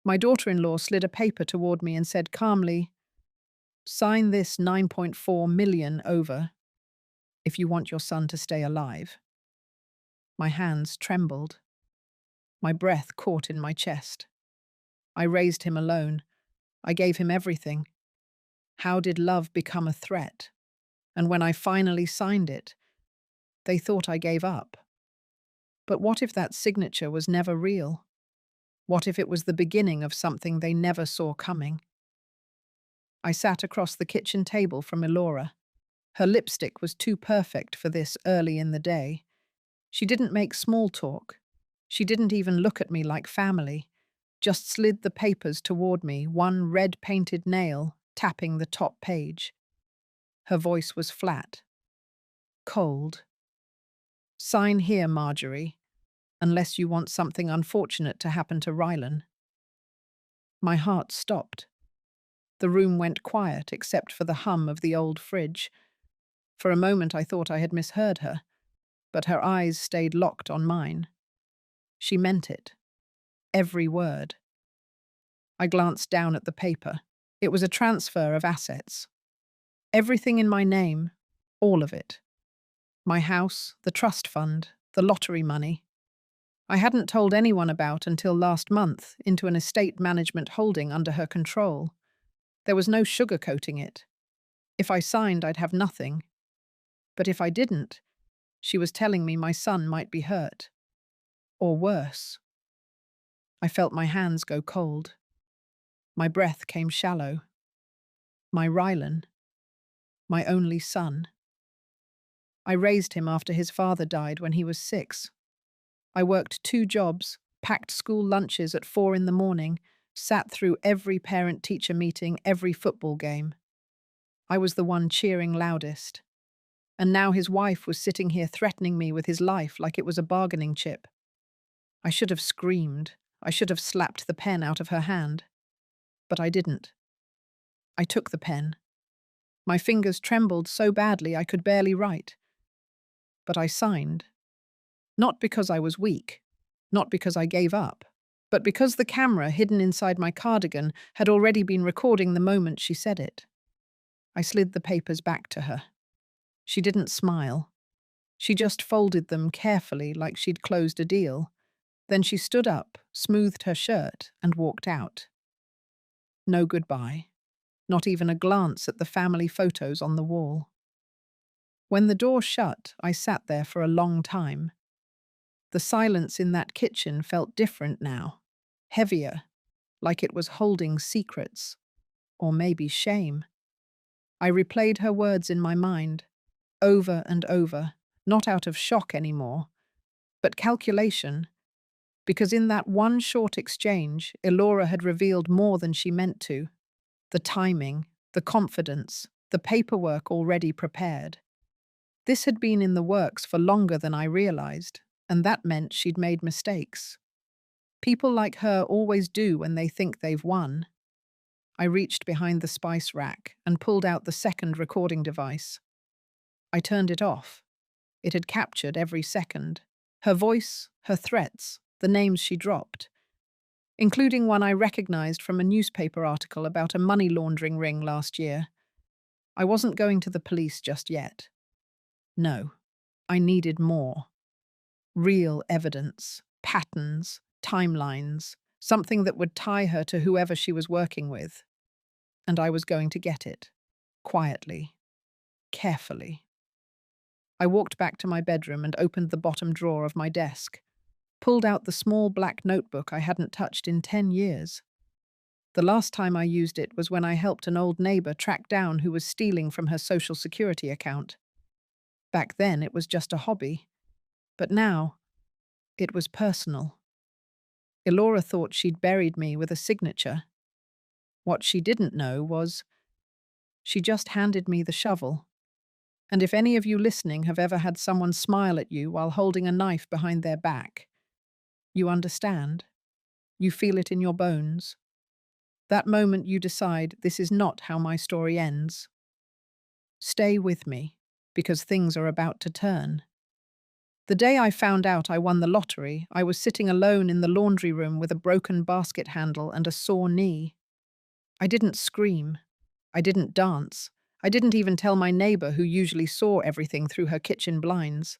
My daughter-in-law slid a paper toward me and said calmly, "Sign this 9.4 million over if you want your son to stay alive." My hands trembled. My breath caught in my chest. I raised him alone. I gave him everything. How did love become a threat? And when I finally signed it, they thought I gave up. But what if that signature was never real? What if it was the beginning of something they never saw coming? I sat across the kitchen table from Elora. Her lipstick was too perfect for this early in the day. She didn't make small talk. She didn't even look at me like family, just slid the papers toward me, one red-painted nail tapping the top page. Her voice was flat, cold. "Sign here, Marjorie, unless you want something unfortunate to happen to Rylan." My heart stopped. The room went quiet except for the hum of the old fridge. For a moment I thought I had misheard her, but her eyes stayed locked on mine. She meant it. Every word. I glanced down at the paper. It was a transfer of assets. Everything in my name, all of it. My house, the trust fund, the lottery money. I hadn't told anyone about until last month into an estate management holding under her control. There was no sugarcoating it. If I signed, I'd have nothing. But if I didn't, she was telling me my son might be hurt. Or worse. I felt my hands go cold. My breath came shallow. My Rylan. My only son. I raised him after his father died when he was 6. I worked 2 jobs, packed school lunches at 4 in the morning, sat through every parent-teacher meeting, every football game. I was the one cheering loudest. And now his wife was sitting here threatening me with his life like it was a bargaining chip. I should have screamed. I should have slapped the pen out of her hand. But I didn't. I took the pen. My fingers trembled so badly I could barely write. But I signed. Not because I was weak, not because I gave up, but because the camera hidden inside my cardigan had already been recording the moment she said it. I slid the papers back to her. She didn't smile. She just folded them carefully like she'd closed a deal. Then she stood up, smoothed her shirt, and walked out. No goodbye. Not even a glance at the family photos on the wall. When the door shut, I sat there for a long time. The silence in that kitchen felt different now, heavier, like it was holding secrets, or maybe shame. I replayed her words in my mind, over and over, not out of shock anymore, but calculation, because in that one short exchange, Elora had revealed more than she meant to. The timing, the confidence, the paperwork already prepared. This had been in the works for longer than I realized, and that meant she'd made mistakes. People like her always do when they think they've won. I reached behind the spice rack and pulled out the second recording device. I turned it off. It had captured every second. Her voice, her threats, the names she dropped, including one I recognized from a newspaper article about a money laundering ring last year. I wasn't going to the police just yet. No, I needed more. Real evidence, patterns, timelines, something that would tie her to whoever she was working with. And I was going to get it. Quietly. Carefully. I walked back to my bedroom and opened the bottom drawer of my desk, pulled out the small black notebook I hadn't touched in 10 years. The last time I used it was when I helped an old neighbor track down who was stealing from her Social Security account. Back then, it was just a hobby. But now, it was personal. Elora thought she'd buried me with a signature. What she didn't know was she just handed me the shovel. And if any of you listening have ever had someone smile at you while holding a knife behind their back, you understand. You feel it in your bones. That moment you decide this is not how my story ends. Stay with me, because things are about to turn. The day I found out I won the lottery, I was sitting alone in the laundry room with a broken basket handle and a sore knee. I didn't scream. I didn't dance. I didn't even tell my neighbor who usually saw everything through her kitchen blinds.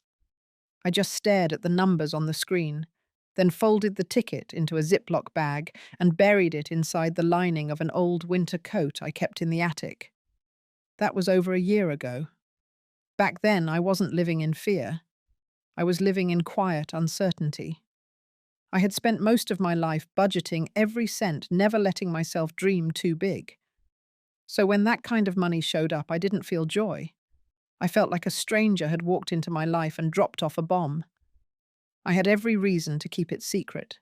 I just stared at the numbers on the screen, then folded the ticket into a Ziploc bag and buried it inside the lining of an old winter coat I kept in the attic. That was over a year ago. Back then, I wasn't living in fear. I was living in quiet uncertainty. I had spent most of my life budgeting every cent, never letting myself dream too big. So when that kind of money showed up, I didn't feel joy. I felt like a stranger had walked into my life and dropped off a bomb. I had every reason to keep it secret.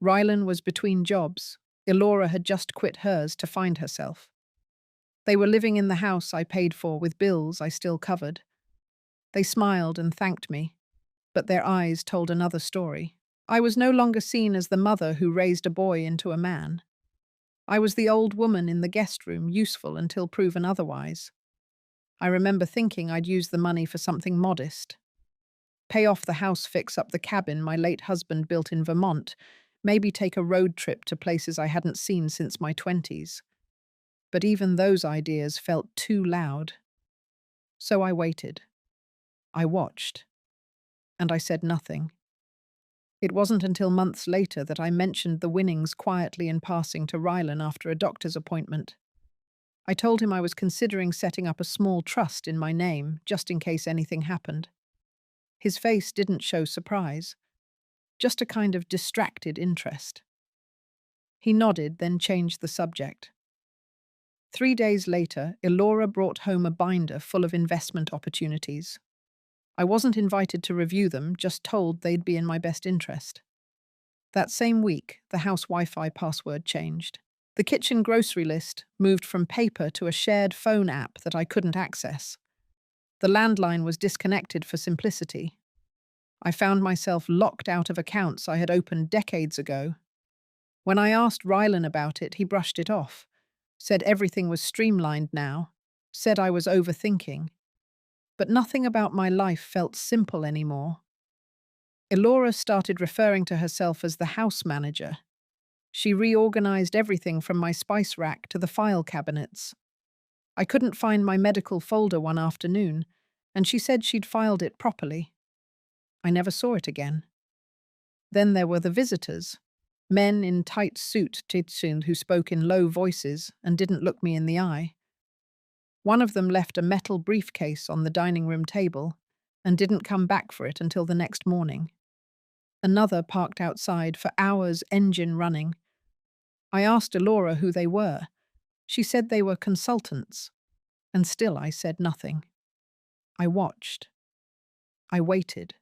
Rylan was between jobs. Elora had just quit hers to find herself. They were living in the house I paid for with bills I still covered. They smiled and thanked me, but their eyes told another story. I was no longer seen as the mother who raised a boy into a man. I was the old woman in the guest room, useful until proven otherwise. I remember thinking I'd use the money for something modest. Pay off the house, fix up the cabin my late husband built in Vermont, maybe take a road trip to places I hadn't seen since my 20s. But even those ideas felt too loud. So I waited. I watched. And I said nothing. It wasn't until months later that I mentioned the winnings quietly in passing to Rylan after a doctor's appointment. I told him I was considering setting up a small trust in my name, just in case anything happened. His face didn't show surprise, just a kind of distracted interest. He nodded, then changed the subject. 3 days later, Elora brought home a binder full of investment opportunities. I wasn't invited to review them, just told they'd be in my best interest. That same week, the house Wi-Fi password changed. The kitchen grocery list moved from paper to a shared phone app that I couldn't access. The landline was disconnected for simplicity. I found myself locked out of accounts I had opened decades ago. When I asked Rylan about it, he brushed it off, said everything was streamlined now, said I was overthinking. But nothing about my life felt simple anymore. Elora started referring to herself as the house manager. She reorganized everything from my spice rack to the file cabinets. I couldn't find my medical folder one afternoon, and she said she'd filed it properly. I never saw it again. Then there were the visitors, men in tight suits who spoke in low voices and didn't look me in the eye. One of them left a metal briefcase on the dining room table and didn't come back for it until the next morning. Another parked outside for hours, engine running. I asked Elora who they were. She said they were consultants, and still I said nothing. I watched. I waited.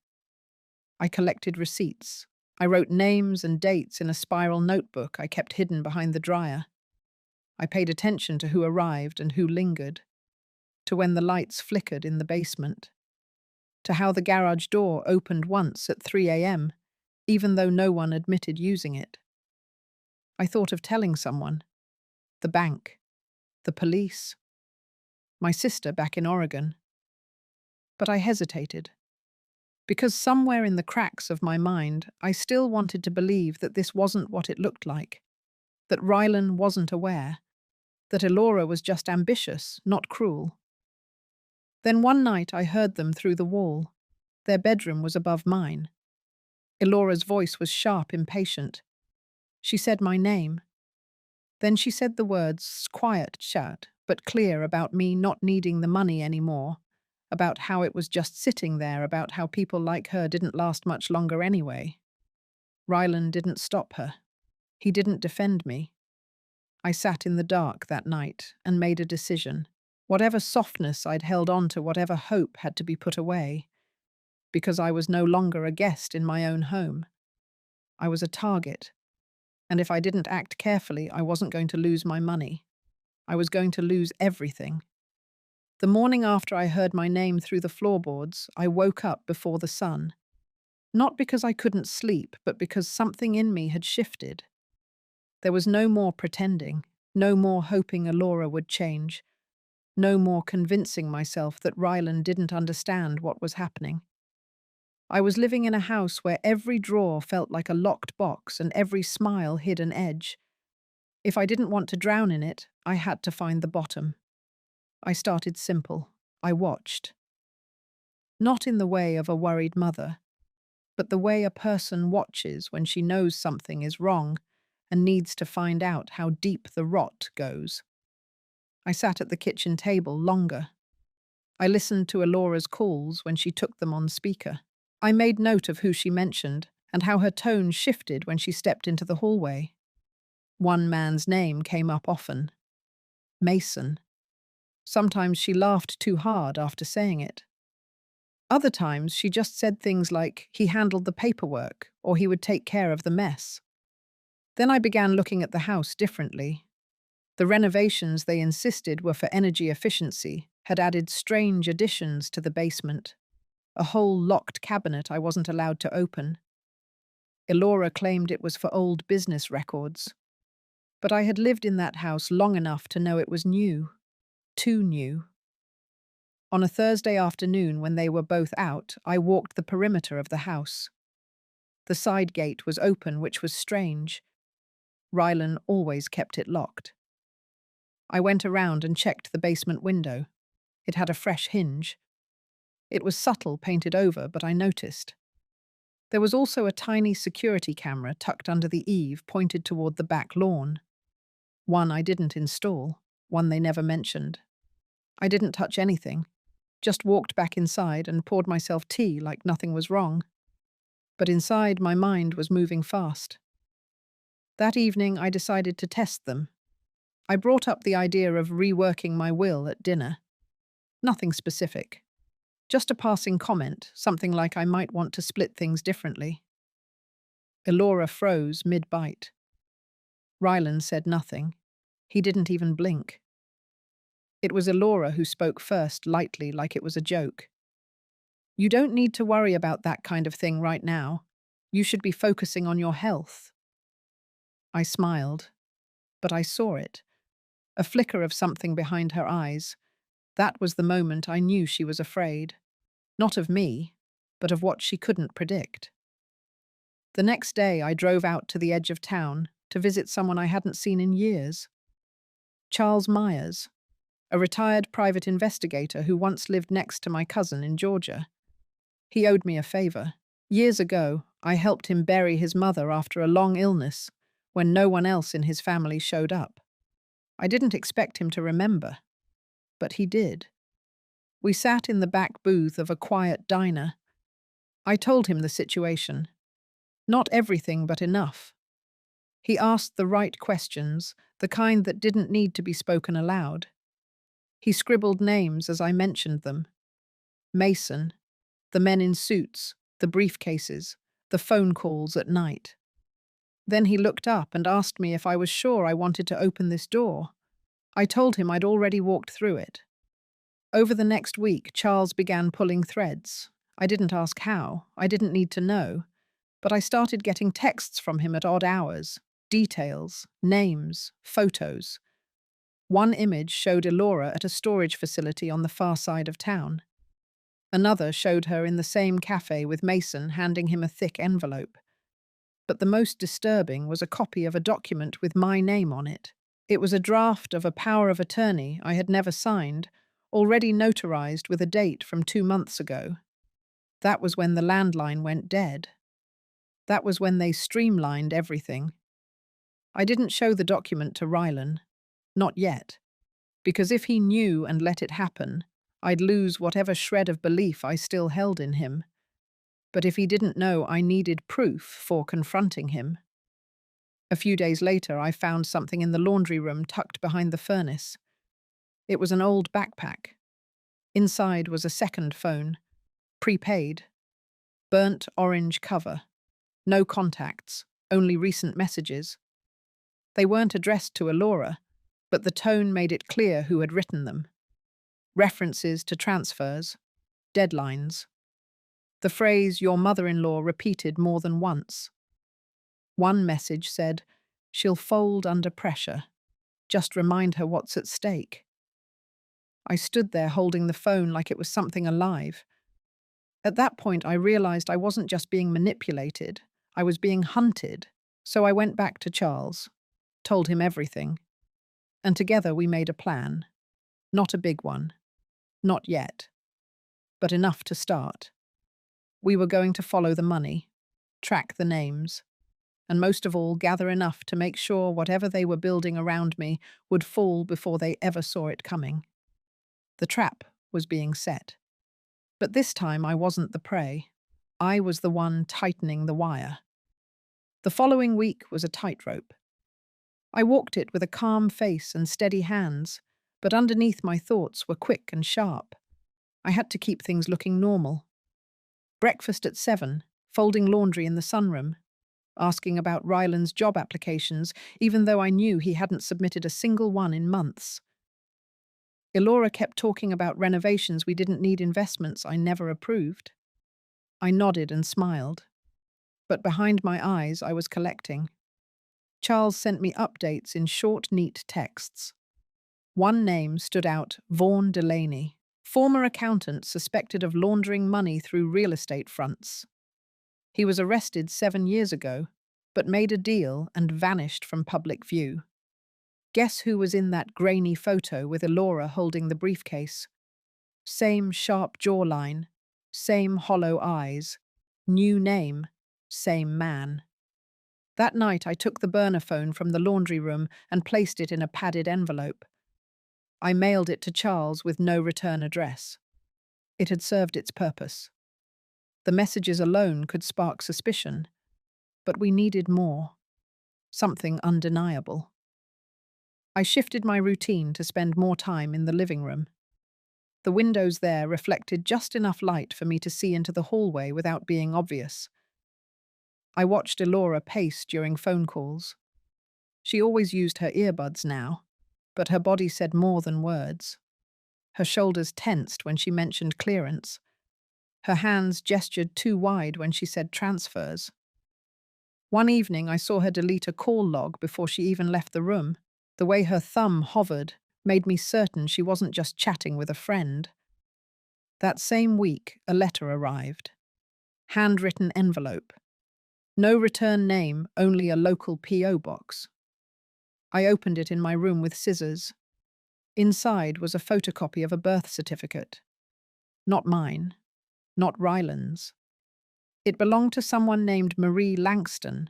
I collected receipts. I wrote names and dates in a spiral notebook I kept hidden behind the dryer. I paid attention to who arrived and who lingered, to when the lights flickered in the basement, to how the garage door opened once at 3 a.m., even though no one admitted using it. I thought of telling someone, the bank, the police, my sister back in Oregon. But I hesitated, because somewhere in the cracks of my mind, I still wanted to believe that this wasn't what it looked like, that Rylan wasn't aware, that Elora was just ambitious, not cruel. Then one night I heard them through the wall. Their bedroom was above mine. Elora's voice was sharp, impatient. She said my name. Then she said the words, quiet, shut, but clear, about me not needing the money anymore, about how it was just sitting there, about how people like her didn't last much longer anyway. Rylan didn't stop her. He didn't defend me. I sat in the dark that night and made a decision. Whatever softness I'd held on to, whatever hope had to be put away, because I was no longer a guest in my own home. I was a target, and if I didn't act carefully, I wasn't going to lose my money. I was going to lose everything. The morning after I heard my name through the floorboards, I woke up before the sun. Not because I couldn't sleep, but because something in me had shifted. There was no more pretending, no more hoping Elora would change, no more convincing myself that Rylan didn't understand what was happening. I was living in a house where every drawer felt like a locked box and every smile hid an edge. If I didn't want to drown in it, I had to find the bottom. I started simple. I watched. Not in the way of a worried mother, but the way a person watches when she knows something is wrong and needs to find out how deep the rot goes. I sat at the kitchen table longer. I listened to Alora's calls when she took them on speaker. I made note of who she mentioned and how her tone shifted when she stepped into the hallway. One man's name came up often. Mason. Sometimes she laughed too hard after saying it. Other times she just said things like he handled the paperwork or he would take care of the mess. Then I began looking at the house differently. The renovations they insisted were for energy efficiency had added strange additions to the basement. A whole locked cabinet I wasn't allowed to open. Elora claimed it was for old business records. But I had lived in that house long enough to know it was new. Too new. On a Thursday afternoon when they were both out, I walked the perimeter of the house. The side gate was open, which was strange. Rylan always kept it locked. I went around and checked the basement window. It had a fresh hinge. It was subtle, painted over, but I noticed. There was also a tiny security camera tucked under the eave, pointed toward the back lawn. One I didn't install, one they never mentioned. I didn't touch anything, just walked back inside and poured myself tea like nothing was wrong. But inside, my mind was moving fast. That evening, I decided to test them. I brought up the idea of reworking my will at dinner. Nothing specific. Just a passing comment, something like I might want to split things differently. Elora froze mid-bite. Rylan said nothing. He didn't even blink. It was Elora who spoke first, lightly, like it was a joke. You don't need to worry about that kind of thing right now. You should be focusing on your health. I smiled, but I saw it. A flicker of something behind her eyes. That was the moment I knew she was afraid. Not of me, but of what she couldn't predict. The next day, I drove out to the edge of town to visit someone I hadn't seen in years. Charles Myers, a retired private investigator who once lived next to my cousin in Georgia. He owed me a favor. Years ago, I helped him bury his mother after a long illness when no one else in his family showed up. I didn't expect him to remember, but he did. We sat in the back booth of a quiet diner. I told him the situation. Not everything, but enough. He asked the right questions, the kind that didn't need to be spoken aloud. He scribbled names as I mentioned them. Mason, the men in suits, the briefcases, the phone calls at night. Then he looked up and asked me if I was sure I wanted to open this door. I told him I'd already walked through it. Over the next week, Charles began pulling threads. I didn't ask how, I didn't need to know, but I started getting texts from him at odd hours, details, names, photos. One image showed Elora at a storage facility on the far side of town. Another showed her in the same cafe with Mason handing him a thick envelope. But the most disturbing was a copy of a document with my name on it. It was a draft of a power of attorney I had never signed, already notarized with a date from 2 months ago. That was when the landline went dead. That was when they streamlined everything. I didn't show the document to Rylan. Not yet. Because if he knew and let it happen, I'd lose whatever shred of belief I still held in him. But if he didn't know, I needed proof for confronting him. A few days later, I found something in the laundry room tucked behind the furnace. It was an old backpack. Inside was a second phone, prepaid, burnt orange cover, no contacts, only recent messages. They weren't addressed to Elora, but the tone made it clear who had written them. References to transfers, deadlines. The phrase "your mother-in-law" repeated more than once. One message said, "She'll fold under pressure. Just remind her what's at stake." I stood there holding the phone like it was something alive. At that point, I realized I wasn't just being manipulated, I was being hunted. So I went back to Charles, told him everything, and together we made a plan. Not a big one. Not yet. But enough to start. We were going to follow the money, track the names, and most of all, gather enough to make sure whatever they were building around me would fall before they ever saw it coming. The trap was being set. But this time I wasn't the prey. I was the one tightening the wire. The following week was a tightrope. I walked it with a calm face and steady hands, but underneath my thoughts were quick and sharp. I had to keep things looking normal. Breakfast at 7, folding laundry in the sunroom, asking about Ryland's job applications, even though I knew he hadn't submitted a single one in months. Elora kept talking about renovations we didn't need, investments I never approved. I nodded and smiled. But behind my eyes, I was collecting. Charles sent me updates in short, neat texts. One name stood out: Vaughan Delaney, former accountant suspected of laundering money through real estate fronts. He was arrested 7 years ago, but made a deal and vanished from public view. Guess who was in that grainy photo with Elora holding the briefcase? Same sharp jawline, same hollow eyes, new name, same man. That night I took the burner phone from the laundry room and placed it in a padded envelope. I mailed it to Charles with no return address. It had served its purpose. The messages alone could spark suspicion, but we needed more. Something undeniable. I shifted my routine to spend more time in the living room. The windows there reflected just enough light for me to see into the hallway without being obvious. I watched Elora pace during phone calls. She always used her earbuds now, but her body said more than words. Her shoulders tensed when she mentioned clearance. Her hands gestured too wide when she said transfers. One evening I saw her delete a call log before she even left the room. The way her thumb hovered made me certain she wasn't just chatting with a friend. That same week, a letter arrived. Handwritten envelope. No return name, only a local P.O. box. I opened it in my room with scissors. Inside was a photocopy of a birth certificate. Not mine. Not Ryland's. It belonged to someone named Marie Langston,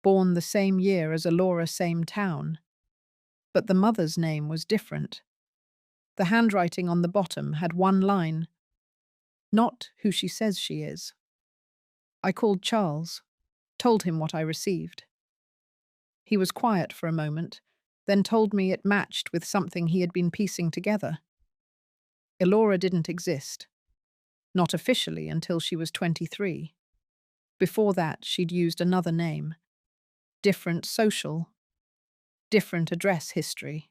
born the same year as Elora, same town. But the mother's name was different. The handwriting on the bottom had one line: not who she says she is. I called Charles, told him what I received. He was quiet for a moment, then told me it matched with something he had been piecing together. Elora didn't exist. Not officially until she was 23. Before that, she'd used another name. Different social. Different address history.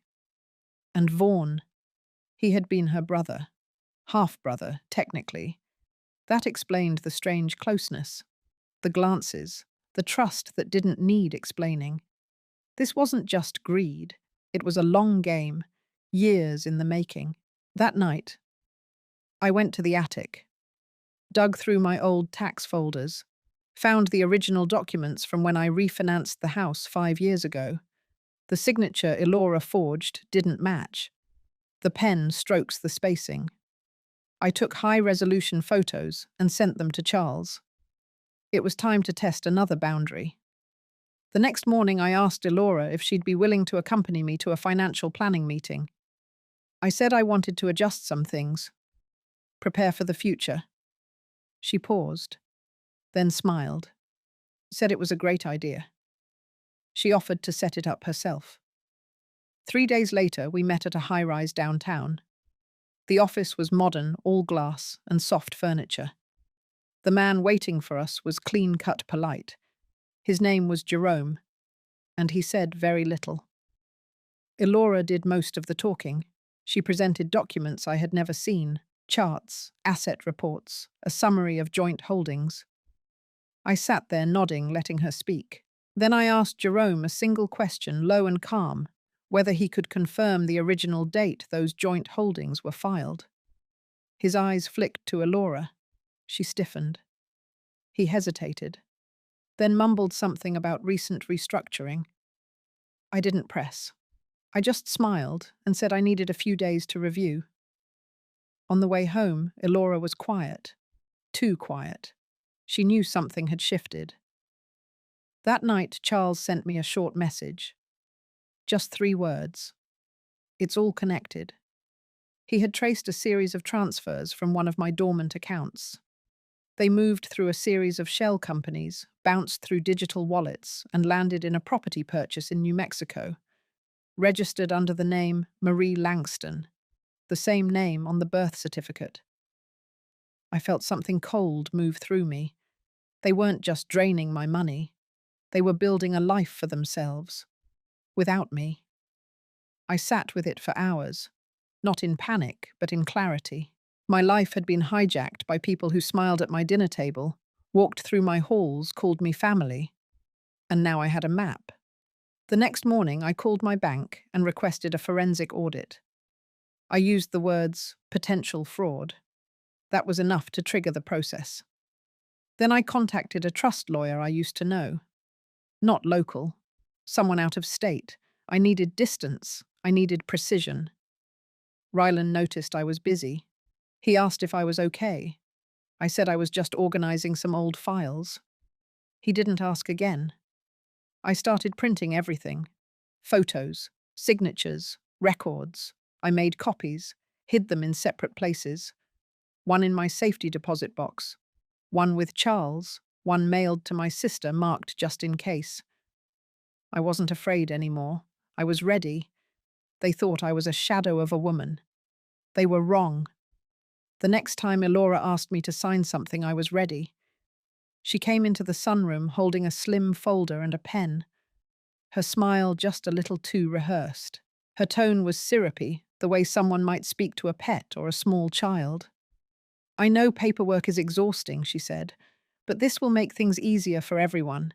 And Vaughan. He had been her brother. Half-brother, technically. That explained the strange closeness. The glances. The trust that didn't need explaining. This wasn't just greed. It was a long game. Years in the making. That night, I went to the attic. Dug through my old tax folders. Found the original documents from when I refinanced the house 5 years ago. The signature Elora forged didn't match. The pen strokes the spacing. I took high-resolution photos and sent them to Charles. It was time to test another boundary. The next morning I asked Elora if she'd be willing to accompany me to a financial planning meeting. I said I wanted to adjust some things. Prepare for the future. She paused, then smiled. Said it was a great idea. She offered to set it up herself. 3 days later, we met at a high-rise downtown. The office was modern, all glass, and soft furniture. The man waiting for us was clean-cut polite. His name was Jerome, and he said very little. Elora did most of the talking. She presented documents I had never seen, charts, asset reports, a summary of joint holdings. I sat there nodding, letting her speak. Then I asked Jerome a single question, low and calm, whether he could confirm the original date those joint holdings were filed. His eyes flicked to Elora. She stiffened. He hesitated, then mumbled something about recent restructuring. I didn't press. I just smiled and said I needed a few days to review. On the way home, Elora was quiet. Too quiet. She knew something had shifted. That night, Charles sent me a short message. Just 3 words. It's all connected. He had traced a series of transfers from one of my dormant accounts. They moved through a series of shell companies, bounced through digital wallets, and landed in a property purchase in New Mexico, registered under the name Marie Langston, the same name on the birth certificate. I felt something cold move through me. They weren't just draining my money. They were building a life for themselves, without me. I sat with it for hours, not in panic, but in clarity. My life had been hijacked by people who smiled at my dinner table, walked through my halls, called me family, and now I had a map. The next morning, I called my bank and requested a forensic audit. I used the words potential fraud. That was enough to trigger the process. Then I contacted a trust lawyer I used to know. Not local, someone out of state. I needed distance. I needed precision. Rylan noticed I was busy. He asked if I was okay. I said I was just organizing some old files. He didn't ask again. I started printing everything. Photos, signatures, records. I made copies, hid them in separate places. One in my safety deposit box. One with Charles, one mailed to my sister marked just in case. I wasn't afraid anymore. I was ready. They thought I was a shadow of a woman. They were wrong. The next time Elora asked me to sign something, I was ready. She came into the sunroom holding a slim folder and a pen. Her smile just a little too rehearsed. Her tone was syrupy, the way someone might speak to a pet or a small child. I know paperwork is exhausting, she said, but this will make things easier for everyone.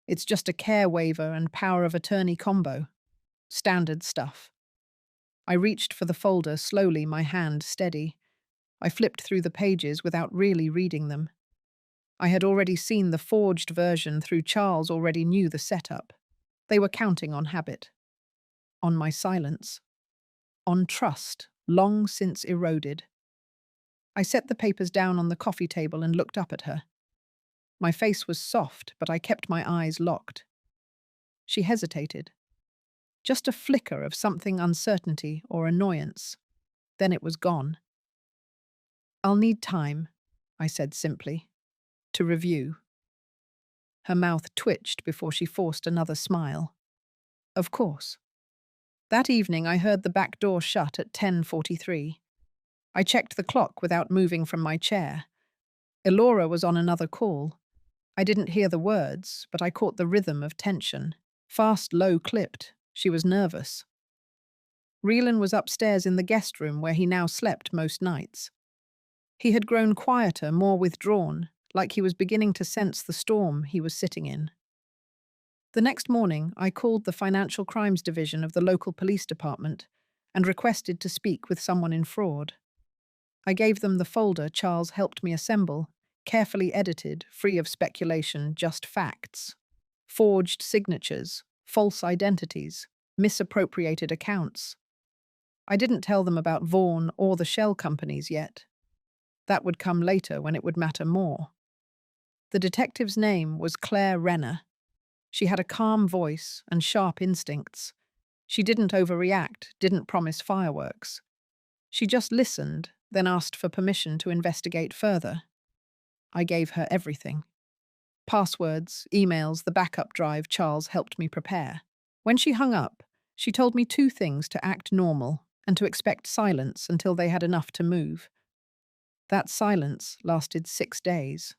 It's just a care waiver and power of attorney combo. Standard stuff. I reached for the folder slowly, my hand steady. I flipped through the pages without really reading them. I had already seen the forged version through Charles already knew the setup. They were counting on habit. On my silence. On trust, long since eroded. I set the papers down on the coffee table and looked up at her. My face was soft, but I kept my eyes locked. She hesitated. Just a flicker of something uncertainty or annoyance. Then it was gone. I'll need time, I said simply, to review. Her mouth twitched before she forced another smile. Of course. That evening I heard the back door shut at 10:43. I checked the clock without moving from my chair. Elora was on another call. I didn't hear the words, but I caught the rhythm of tension. Fast, low-clipped. She was nervous. Rylan was upstairs in the guest room where he now slept most nights. He had grown quieter, more withdrawn, like he was beginning to sense the storm he was sitting in. The next morning, I called the Financial Crimes Division of the local police department and requested to speak with someone in fraud. I gave them the folder Charles helped me assemble, carefully edited, free of speculation, just facts. Forged signatures, false identities, misappropriated accounts. I didn't tell them about Vaughan or the shell companies yet. That would come later when it would matter more. The detective's name was Claire Renner. She had a calm voice and sharp instincts. She didn't overreact, didn't promise fireworks. She just listened, then asked for permission to investigate further. I gave her everything. Passwords, emails, the backup drive Charles helped me prepare. When she hung up, she told me 2 things: to act normal and to expect silence until they had enough to move. That silence lasted 6 days.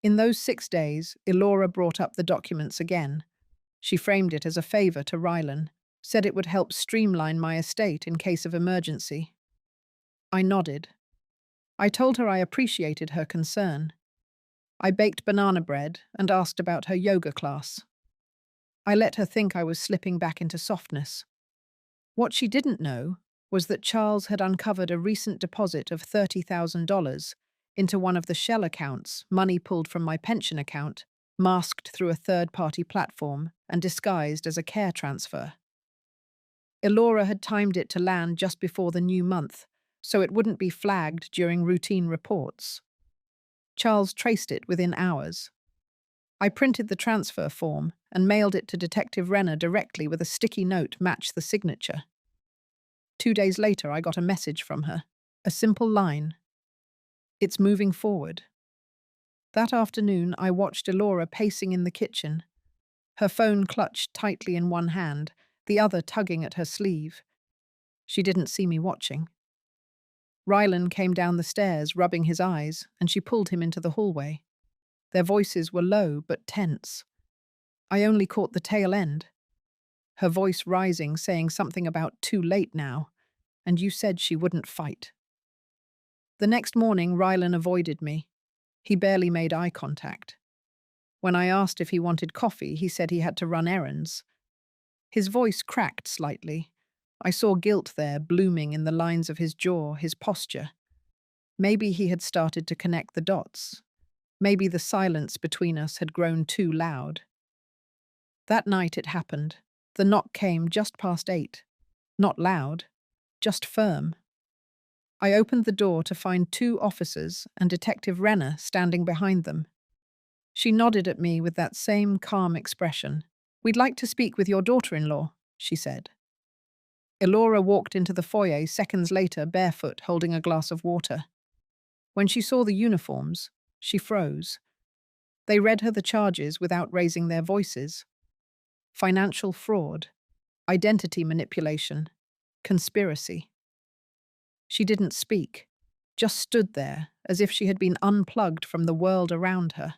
In those 6 days, Elora brought up the documents again. She framed it as a favor to Rylan, said it would help streamline my estate in case of emergency. I nodded. I told her I appreciated her concern. I baked banana bread and asked about her yoga class. I let her think I was slipping back into softness. What she didn't know was that Charles had uncovered a recent deposit of $30,000 into one of the shell accounts, money pulled from my pension account, masked through a third-party platform and disguised as a care transfer. Elora had timed it to land just before the new month, so it wouldn't be flagged during routine reports. Charles traced it within hours. I printed the transfer form and mailed it to Detective Renner directly with a sticky note matched the signature. 2 days later, I got a message from her. A simple line. It's moving forward. That afternoon, I watched Elora pacing in the kitchen, her phone clutched tightly in one hand, the other tugging at her sleeve. She didn't see me watching. Rylan came down the stairs, rubbing his eyes, and she pulled him into the hallway. Their voices were low but tense. I only caught the tail end. Her voice rising, saying something about too late now, and you said she wouldn't fight. The next morning, Rylan avoided me. He barely made eye contact. When I asked if he wanted coffee, he said he had to run errands. His voice cracked slightly. I saw guilt there, blooming in the lines of his jaw, his posture. Maybe he had started to connect the dots. Maybe the silence between us had grown too loud. That night it happened. The knock came just past 8. Not loud, just firm. I opened the door to find 2 officers and Detective Renner standing behind them. She nodded at me with that same calm expression. "We'd like to speak with your daughter-in-law," she said. Elora walked into the foyer seconds later, barefoot, holding a glass of water. When she saw the uniforms, she froze. They read her the charges without raising their voices. Financial fraud, identity manipulation, conspiracy. She didn't speak, just stood there as if she had been unplugged from the world around her.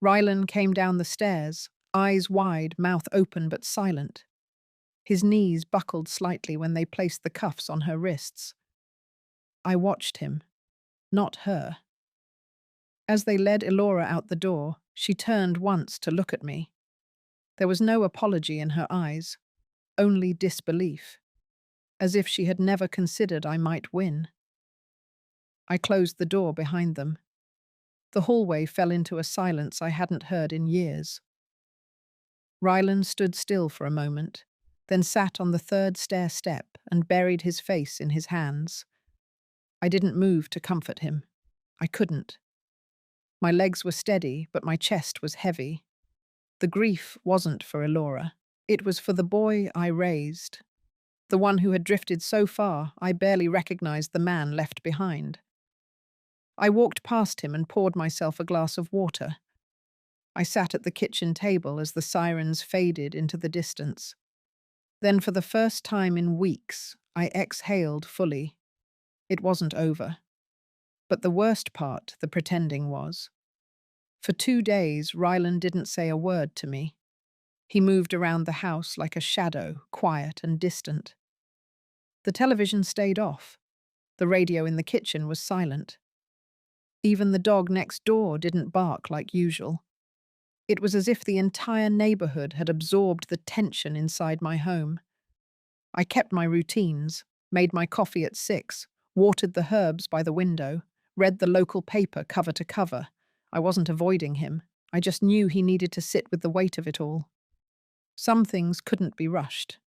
Rylan came down the stairs, eyes wide, mouth open but silent. His knees buckled slightly when they placed the cuffs on her wrists. I watched him, not her. As they led Elora out the door, she turned once to look at me. There was no apology in her eyes, only disbelief, as if she had never considered I might win. I closed the door behind them. The hallway fell into a silence I hadn't heard in years. Rylan stood still for a moment, then sat on the 3rd stair step and buried his face in his hands. I didn't move to comfort him. I couldn't. My legs were steady, but my chest was heavy. The grief wasn't for Elora. It was for the boy I raised. The one who had drifted so far, I barely recognized the man left behind. I walked past him and poured myself a glass of water. I sat at the kitchen table as the sirens faded into the distance. Then, for the first time in weeks, I exhaled fully. It wasn't over. But the worst part, the pretending, was. For 2 days, Rylan didn't say a word to me. He moved around the house like a shadow, quiet and distant. The television stayed off. The radio in the kitchen was silent. Even the dog next door didn't bark like usual. It was as if the entire neighborhood had absorbed the tension inside my home. I kept my routines, made my coffee at 6, watered the herbs by the window, read the local paper cover to cover. I wasn't avoiding him. I just knew he needed to sit with the weight of it all. Some things couldn't be rushed.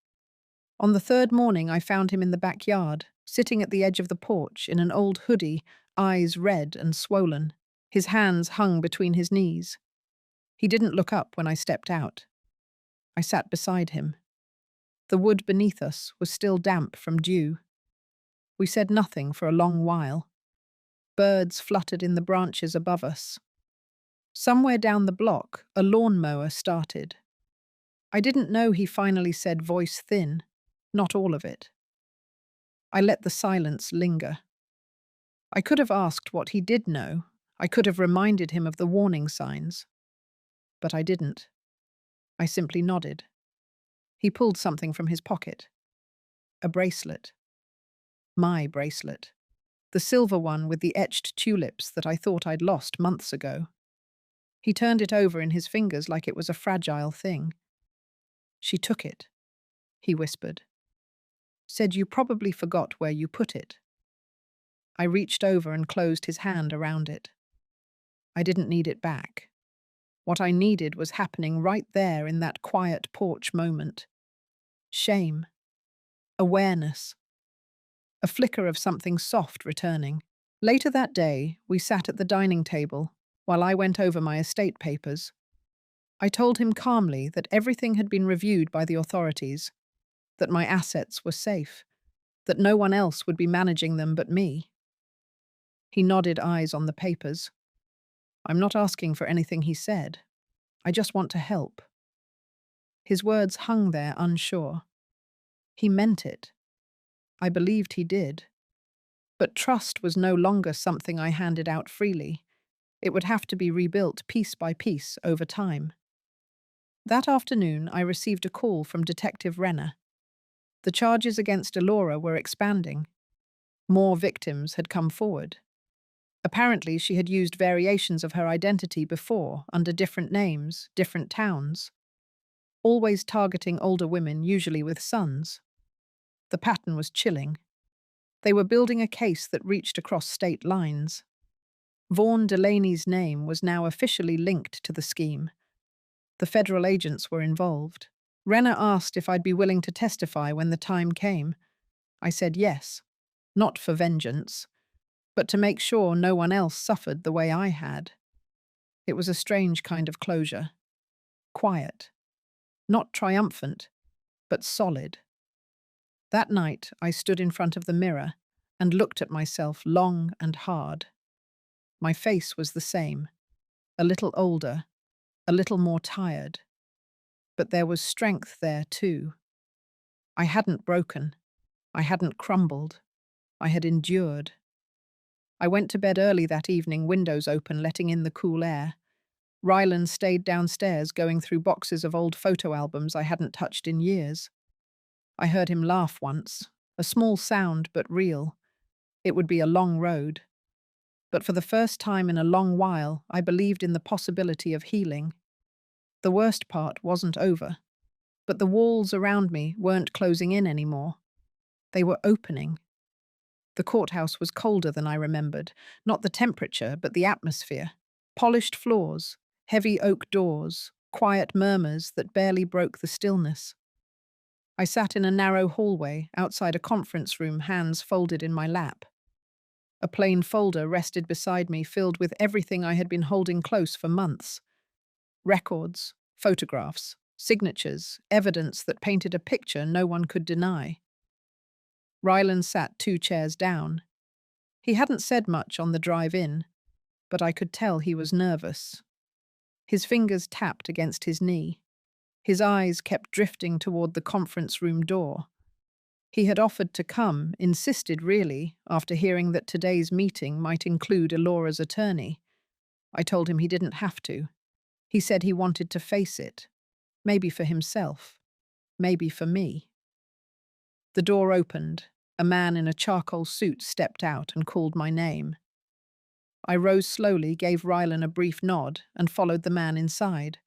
On the 3rd morning, I found him in the backyard, sitting at the edge of the porch in an old hoodie, eyes red and swollen. His hands hung between his knees. He didn't look up when I stepped out. I sat beside him. The wood beneath us was still damp from dew. We said nothing for a long while. Birds fluttered in the branches above us. Somewhere down the block, a lawnmower started. I didn't know he finally said, voice thin, not all of it. I let the silence linger. I could have asked what he did know. I could have reminded him of the warning signs. But I didn't. I simply nodded. He pulled something from his pocket. A bracelet. My bracelet. The silver one with the etched tulips that I thought I'd lost months ago. He turned it over in his fingers like it was a fragile thing. "She took it," he whispered. "Said you probably forgot where you put it." I reached over and closed his hand around it. I didn't need it back. What I needed was happening right there in that quiet porch moment. Shame. Awareness. A flicker of something soft returning. Later that day, we sat at the dining table while I went over my estate papers. I told him calmly that everything had been reviewed by the authorities, that my assets were safe, that no one else would be managing them but me. He nodded, eyes on the papers. I'm not asking for anything, he said. I just want to help. His words hung there unsure. He meant it. I believed he did. But trust was no longer something I handed out freely. It would have to be rebuilt piece by piece over time. That afternoon, I received a call from Detective Renner. The charges against Elora were expanding. More victims had come forward. Apparently, she had used variations of her identity before, under different names, different towns. Always targeting older women, usually with sons. The pattern was chilling. They were building a case that reached across state lines. Vaughan Delaney's name was now officially linked to the scheme. The federal agents were involved. Renner asked if I'd be willing to testify when the time came. I said yes, not for vengeance, but to make sure no one else suffered the way I had. It was a strange kind of closure. Quiet. Not triumphant, but solid. That night, I stood in front of the mirror and looked at myself long and hard. My face was the same, a little older, a little more tired. But there was strength there too. I hadn't broken. I hadn't crumbled. I had endured. I went to bed early that evening, windows open, letting in the cool air. Ryland stayed downstairs, going through boxes of old photo albums I hadn't touched in years. I heard him laugh once, a small sound but real. It would be a long road. But for the first time in a long while, I believed in the possibility of healing. The worst part wasn't over, but the walls around me weren't closing in anymore. They were opening. The courthouse was colder than I remembered, not the temperature, but the atmosphere. Polished floors, heavy oak doors, quiet murmurs that barely broke the stillness. I sat in a narrow hallway outside a conference room, hands folded in my lap. A plain folder rested beside me, filled with everything I had been holding close for months. Records, photographs, signatures, evidence that painted a picture no one could deny. Ryland sat 2 chairs down. He hadn't said much on the drive in, but I could tell he was nervous. His fingers tapped against his knee. His eyes kept drifting toward the conference room door. He had offered to come, insisted really, after hearing that today's meeting might include Elora's attorney. I told him he didn't have to. He said he wanted to face it. Maybe for himself. Maybe for me. The door opened. A man in a charcoal suit stepped out and called my name. I rose slowly, gave Rylan a brief nod, and followed the man inside.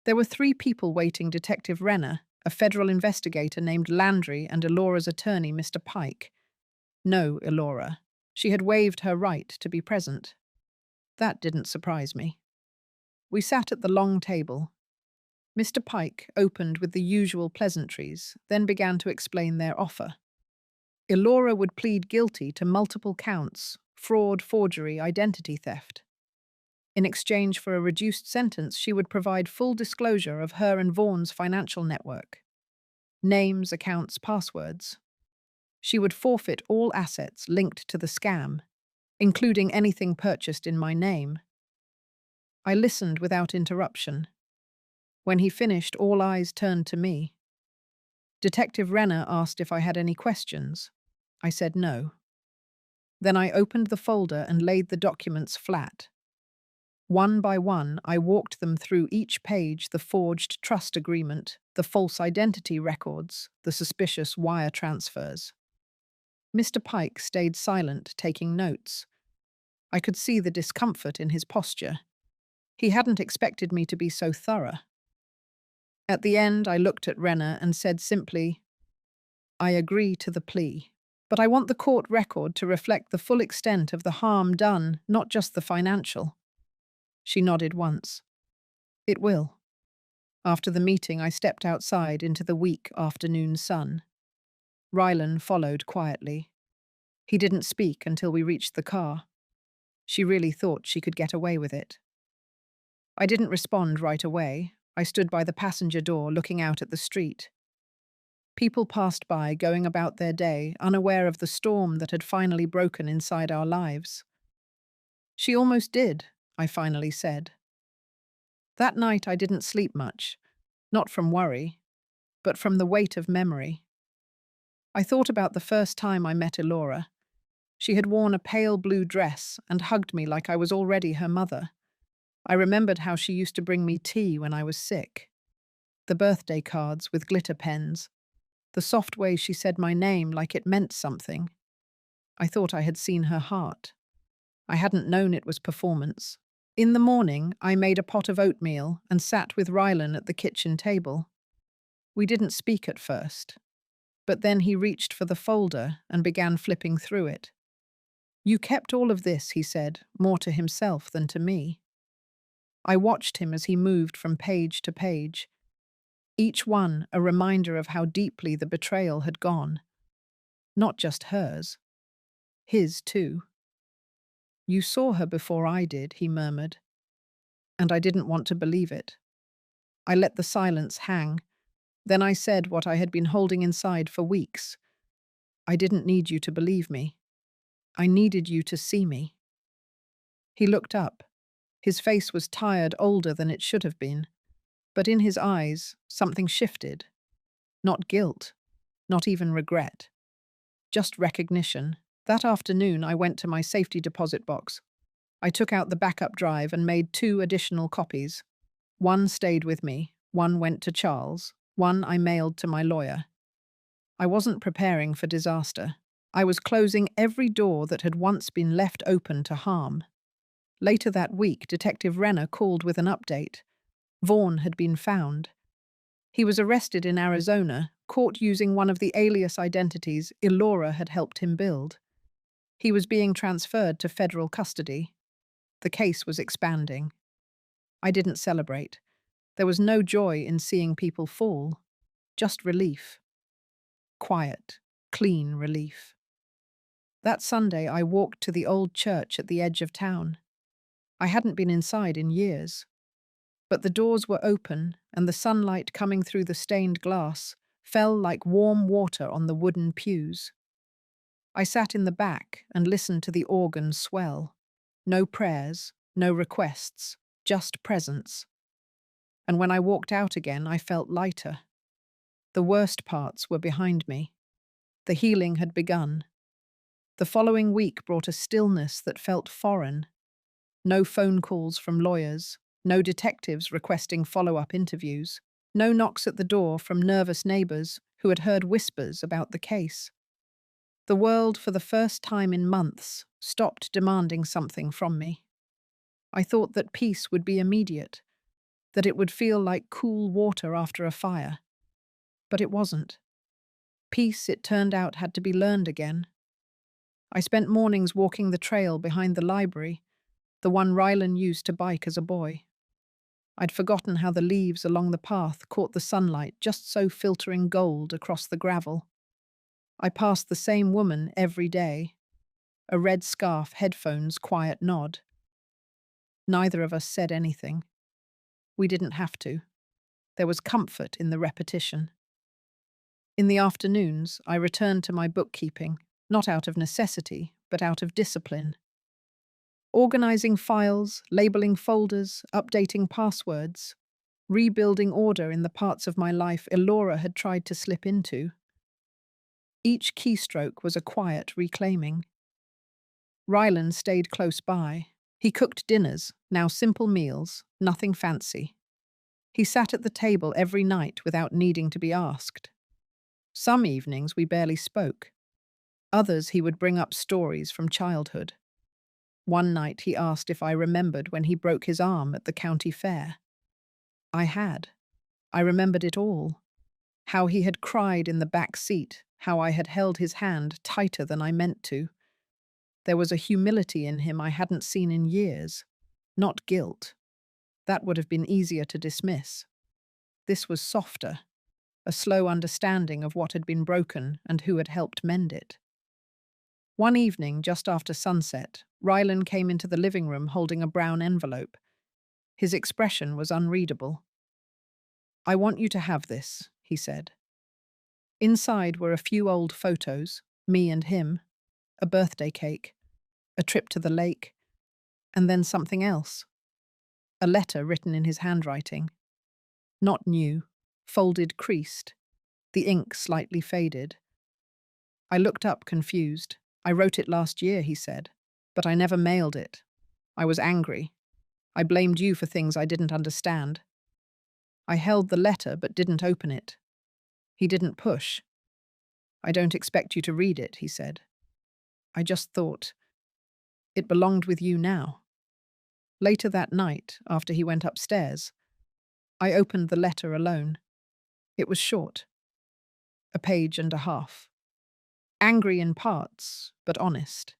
There were 3 people waiting: Detective Renner, a federal investigator named Landry, and Elora's attorney, Mr. Pike. No, Elora. She had waived her right to be present. That didn't surprise me. We sat at the long table. Mr. Pike opened with the usual pleasantries, then began to explain their offer. Elora would plead guilty to multiple counts: fraud, forgery, identity theft. In exchange for a reduced sentence, she would provide full disclosure of her and Vaughan's financial network. Names, accounts, passwords. She would forfeit all assets linked to the scam, including anything purchased in my name. I listened without interruption. When he finished, all eyes turned to me. Detective Renner asked if I had any questions. I said no. Then I opened the folder and laid the documents flat. One by one, I walked them through each page: the forged trust agreement, the false identity records, the suspicious wire transfers. Mr. Pike stayed silent, taking notes. I could see the discomfort in his posture. He hadn't expected me to be so thorough. At the end, I looked at Renner and said simply, "I agree to the plea." But I want the court record to reflect the full extent of the harm done, not just the financial. She nodded once. It will. After the meeting, I stepped outside into the weak afternoon sun. Rylan followed quietly. He didn't speak until we reached the car. She really thought she could get away with it. I didn't respond right away. I stood by the passenger door looking out at the street. People passed by, going about their day, unaware of the storm that had finally broken inside our lives. She almost did, I finally said. That night I didn't sleep much, not from worry, but from the weight of memory. I thought about the first time I met Elora. She had worn a pale blue dress and hugged me like I was already her mother. I remembered how she used to bring me tea when I was sick. The birthday cards with glitter pens. The soft way she said my name like it meant something. I thought I had seen her heart. I hadn't known it was performance. In the morning, I made a pot of oatmeal and sat with Rylan at the kitchen table. We didn't speak at first. But then he reached for the folder and began flipping through it. "You kept all of this," he said, more to himself than to me. I watched him as he moved from page to page, each one a reminder of how deeply the betrayal had gone. Not just hers. His, too. "You saw her before I did," he murmured. And I didn't want to believe it. I let the silence hang. Then I said what I had been holding inside for weeks. "I didn't need you to believe me. I needed you to see me." He looked up. His face was tired, older than it should have been. But in his eyes, something shifted. Not guilt, not even regret. Just recognition. That afternoon, I went to my safety deposit box. I took out the backup drive and made 2 additional copies. One stayed with me, one went to Charles, one I mailed to my lawyer. I wasn't preparing for disaster. I was closing every door that had once been left open to harm. Later that week, Detective Renner called with an update. Vaughn had been found. He was arrested in Arizona, caught using one of the alias identities Elora had helped him build. He was being transferred to federal custody. The case was expanding. I didn't celebrate. There was no joy in seeing people fall, just relief. Quiet, clean relief. That Sunday, I walked to the old church at the edge of town. I hadn't been inside in years. But the doors were open, and the sunlight coming through the stained glass fell like warm water on the wooden pews. I sat in the back and listened to the organ swell. No prayers, no requests, just presence. And when I walked out again, I felt lighter. The worst parts were behind me. The healing had begun. The following week brought a stillness that felt foreign. No phone calls from lawyers, no detectives requesting follow-up interviews, no knocks at the door from nervous neighbors who had heard whispers about the case. The world, for the first time in months, stopped demanding something from me. I thought that peace would be immediate, that it would feel like cool water after a fire. But it wasn't. Peace, it turned out, had to be learned again. I spent mornings walking the trail behind the library, the one Rylan used to bike as a boy. I'd forgotten how the leaves along the path caught the sunlight just so filtering gold across the gravel. I passed the same woman every day. A red scarf, headphones, quiet nod. Neither of us said anything. We didn't have to. There was comfort in the repetition. In the afternoons, I returned to my bookkeeping, not out of necessity, but out of discipline. Organizing files, labeling folders, updating passwords, rebuilding order in the parts of my life Elora had tried to slip into. Each keystroke was a quiet reclaiming. Rylan stayed close by. He cooked dinners, now simple meals, nothing fancy. He sat at the table every night without needing to be asked. Some evenings we barely spoke. Others he would bring up stories from childhood. One night he asked if I remembered when he broke his arm at the county fair. I had. I remembered it all. How he had cried in the back seat, how I had held his hand tighter than I meant to. There was a humility in him I hadn't seen in years. Not guilt. That would have been easier to dismiss. This was softer, a slow understanding of what had been broken and who had helped mend it. One evening, just after sunset, Rylan came into the living room holding a brown envelope. His expression was unreadable. "I want you to have this," he said. Inside were a few old photos, me and him, a birthday cake, a trip to the lake, and then something else. A letter written in his handwriting. Not new, folded creased, the ink slightly faded. I looked up confused. "I wrote it last year," he said, "but I never mailed it. I was angry. I blamed you for things I didn't understand." I held the letter but didn't open it. He didn't push. "I don't expect you to read it," he said. I just thought, it belonged with you now. Later that night, after he went upstairs, I opened the letter alone. It was short. A page and a half. Angry in parts, but honest.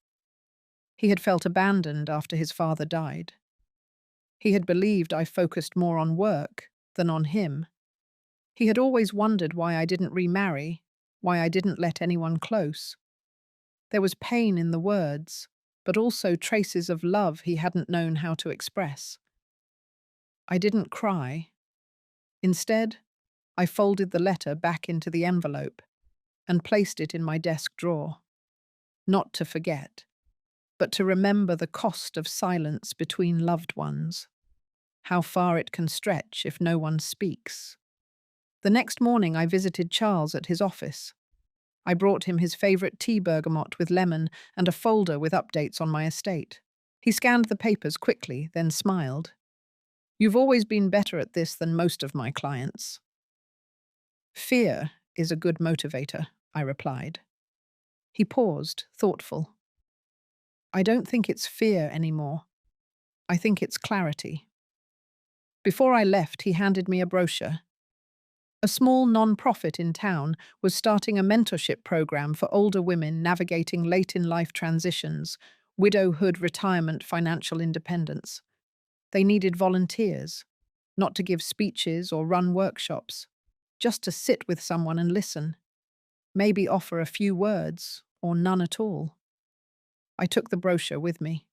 He had felt abandoned after his father died. He had believed I focused more on work than on him. He had always wondered why I didn't remarry, why I didn't let anyone close. There was pain in the words, but also traces of love he hadn't known how to express. I didn't cry. Instead, I folded the letter back into the envelope and placed it in my desk drawer. Not to forget, but to remember the cost of silence between loved ones. How far it can stretch if no one speaks. The next morning I visited Charles at his office. I brought him his favourite tea bergamot with lemon and a folder with updates on my estate. He scanned the papers quickly, then smiled. "You've always been better at this than most of my clients." "Fear is a good motivator," I replied. He paused, thoughtful. "I don't think it's fear anymore. I think it's clarity." Before I left, he handed me a brochure. A small non-profit in town was starting a mentorship program for older women navigating late-in-life transitions, widowhood, retirement, financial independence. They needed volunteers, not to give speeches or run workshops, just to sit with someone and listen. Maybe offer a few words, or none at all. I took the brochure with me.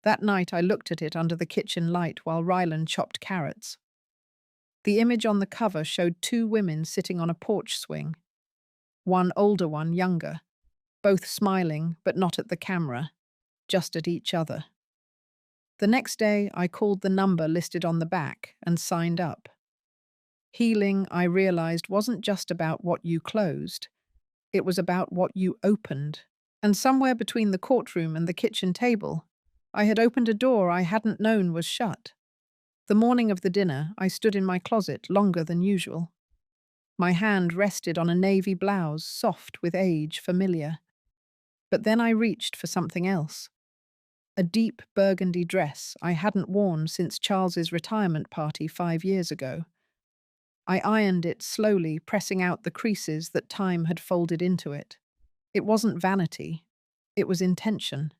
That night I looked at it under the kitchen light while Rylan chopped carrots. The image on the cover showed two women sitting on a porch swing. One older, one younger, both smiling but not at the camera, just at each other. The next day I called the number listed on the back and signed up. Healing, I realized, wasn't just about what you closed. It was about what you opened. And somewhere between the courtroom and the kitchen table, I had opened a door I hadn't known was shut. The morning of the dinner, I stood in my closet longer than usual. My hand rested on a navy blouse, soft with age, familiar. But then I reached for something else. A deep burgundy dress I hadn't worn since Charles's retirement party 5 years ago. I ironed it slowly, pressing out the creases that time had folded into it. It wasn't vanity. It was intention.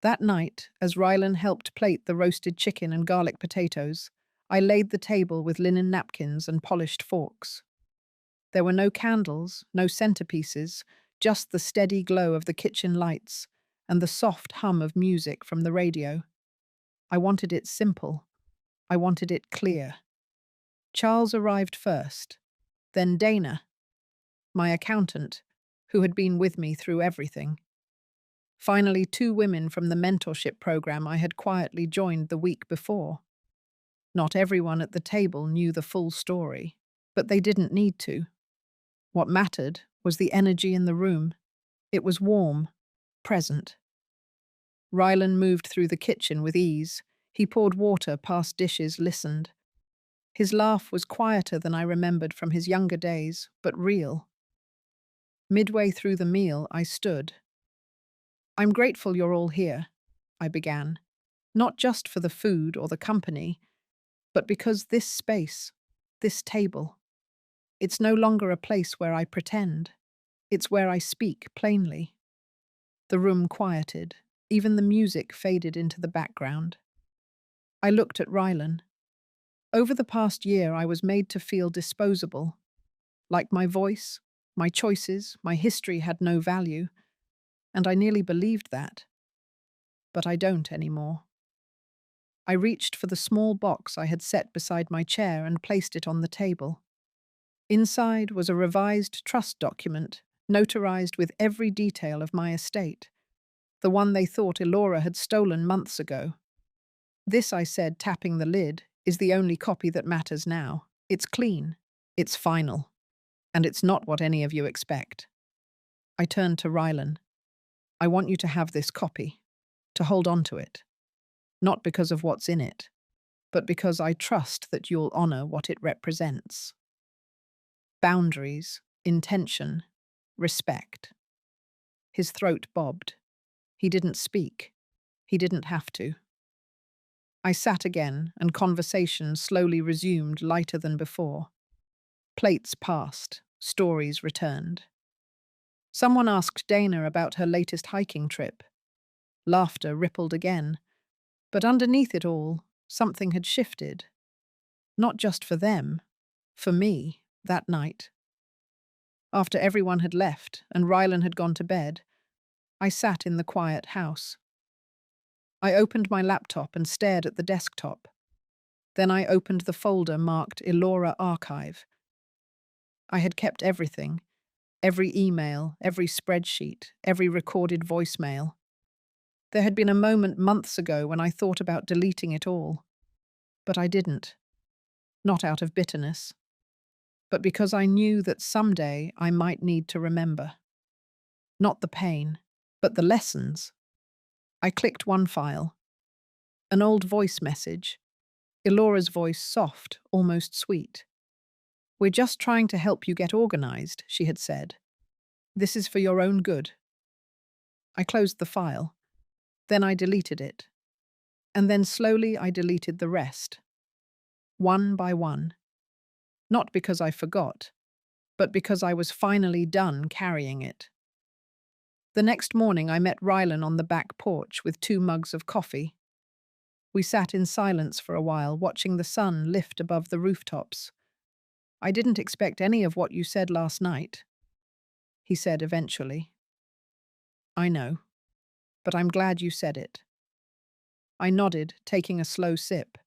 That night, as Rylan helped plate the roasted chicken and garlic potatoes, I laid the table with linen napkins and polished forks. There were no candles, no centerpieces, just the steady glow of the kitchen lights and the soft hum of music from the radio. I wanted it simple. I wanted it clear. Charles arrived first, then Dana, my accountant, who had been with me through everything. Finally, 2 women from the mentorship program I had quietly joined the week before. Not everyone at the table knew the full story, but they didn't need to. What mattered was the energy in the room. It was warm, present. Rylan moved through the kitchen with ease. He poured water past dishes, listened. His laugh was quieter than I remembered from his younger days, but real. Midway through the meal, I stood. "I'm grateful you're all here," I began, "not just for the food or the company, but because this space, this table, it's no longer a place where I pretend. It's where I speak plainly. The room quieted. Even the music faded into the background. I looked at Rylan. Over the past year, I was made to feel disposable. Like my voice, my choices, my history had no value, and I nearly believed that. But I don't anymore. I reached for the small box I had set beside my chair and placed it on the table. Inside was a revised trust document, notarized with every detail of my estate, the one they thought Elora had stolen months ago. This, I said, tapping the lid, is the only copy that matters now. It's clean, it's final, and it's not what any of you expect. I turned to Rylan. I want you to have this copy, to hold on to it. Not because of what's in it, but because I trust that you'll honor what it represents. Boundaries, intention, respect. His throat bobbed. He didn't speak. He didn't have to. I sat again, and conversation slowly resumed, lighter than before. Plates passed, stories returned. Someone asked Dana about her latest hiking trip. Laughter rippled again, but underneath it all, something had shifted. Not just for them, for me, that night. After everyone had left and Rylan had gone to bed, I sat in the quiet house. I opened my laptop and stared at the desktop. Then I opened the folder marked Elora Archive. I had kept everything, every email, every spreadsheet, every recorded voicemail. There had been a moment months ago when I thought about deleting it all. But I didn't. Not out of bitterness, but because I knew that someday I might need to remember. Not the pain, but the lessons. I clicked one file. An old voice message. Elora's voice soft, almost sweet. "We're just trying to help you get organized," she had said. "This is for your own good." I closed the file. Then I deleted it. And then slowly I deleted the rest. One by one. Not because I forgot, but because I was finally done carrying it. The next morning I met Rylan on the back porch with 2 mugs of coffee. We sat in silence for a while, watching the sun lift above the rooftops. "I didn't expect any of what you said last night," he said eventually. "I know, but I'm glad you said it." I nodded, taking a slow sip.